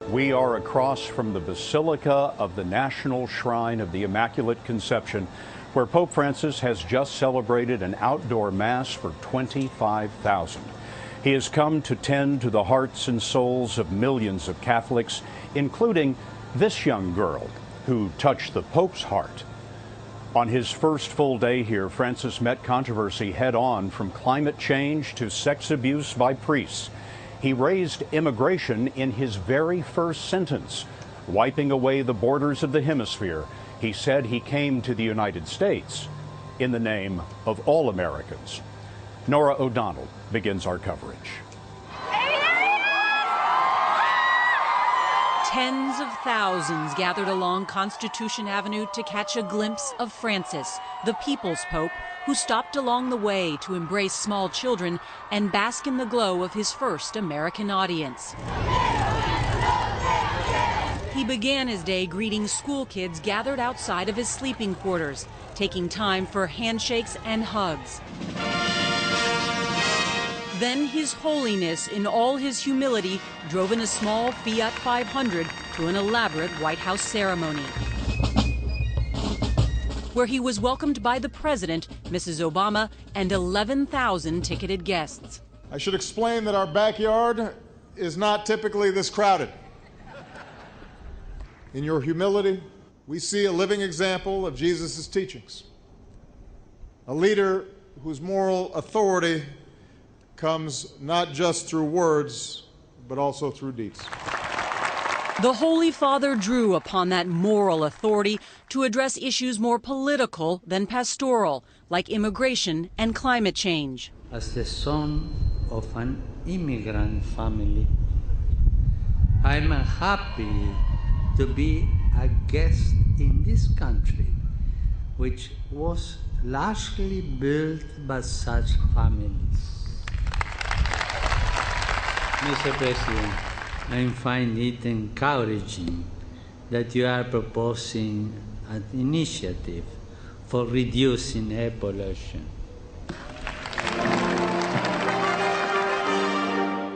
We are across from the Basilica of the National Shrine of the Immaculate Conception, where Pope Francis has just celebrated an outdoor mass for 25,000. He has come to tend to the hearts and souls of millions of Catholics, including this young girl who touched the Pope's heart. On his first full day here, Francis met controversy head-on, from climate change to sex abuse by priests. He raised immigration in his very first sentence, wiping away the borders of the hemisphere. He said he came to the United States in the name of all Americans. Norah O'Donnell begins our coverage. Tens of thousands gathered along Constitution Avenue to catch a glimpse of Francis, the People's Pope, who stopped along the way to embrace small children and bask in the glow of his first American audience. He began his day greeting school kids gathered outside of his sleeping quarters, taking time for handshakes and hugs. Then His Holiness, in all his humility, drove in a small Fiat 500 to an elaborate White House ceremony, where he was welcomed by the President, Mrs. Obama, and 11,000 ticketed guests. I should explain that our backyard is not typically this crowded. In your humility, we see a living example of Jesus' teachings, a leader whose moral authority comes not just through words, but also through deeds. The Holy Father drew upon that moral authority to address issues more political than pastoral, like immigration and climate change. As the son of an immigrant family, I'm happy to be a guest in this country, which was largely built by such families. Mr. President, I find it encouraging that you are proposing an initiative for reducing air pollution.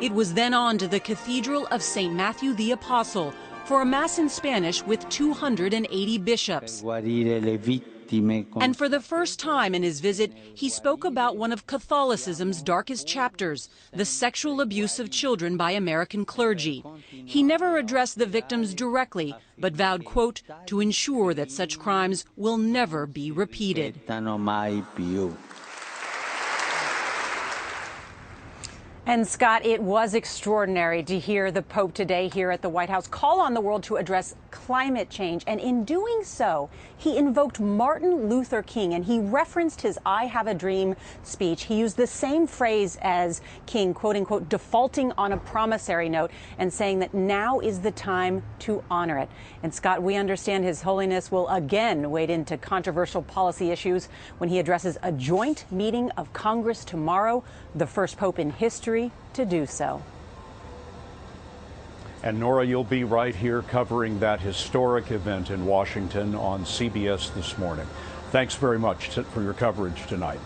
It was then on to the Cathedral of St. Matthew the Apostle for a Mass in Spanish with 280 bishops. And for the first time in his visit, he spoke about one of Catholicism's darkest chapters, the sexual abuse of children by American clergy. He never addressed the victims directly, but vowed, quote, to ensure that such crimes will never be repeated. And Scott, it was extraordinary to hear the Pope today here at the White House call on the world to address climate change. And in doing so, he invoked Martin Luther King, and he referenced his I Have a Dream speech. He used the same phrase as King, quote unquote, defaulting on a promissory note and saying that now is the time to honor it. And Scott, we understand His Holiness will again wade into controversial policy issues when he addresses a joint meeting of Congress tomorrow, the first Pope in history to do so. And Norah, you'll be right here covering that historic event in Washington on CBS this morning. Thanks very much for your coverage tonight.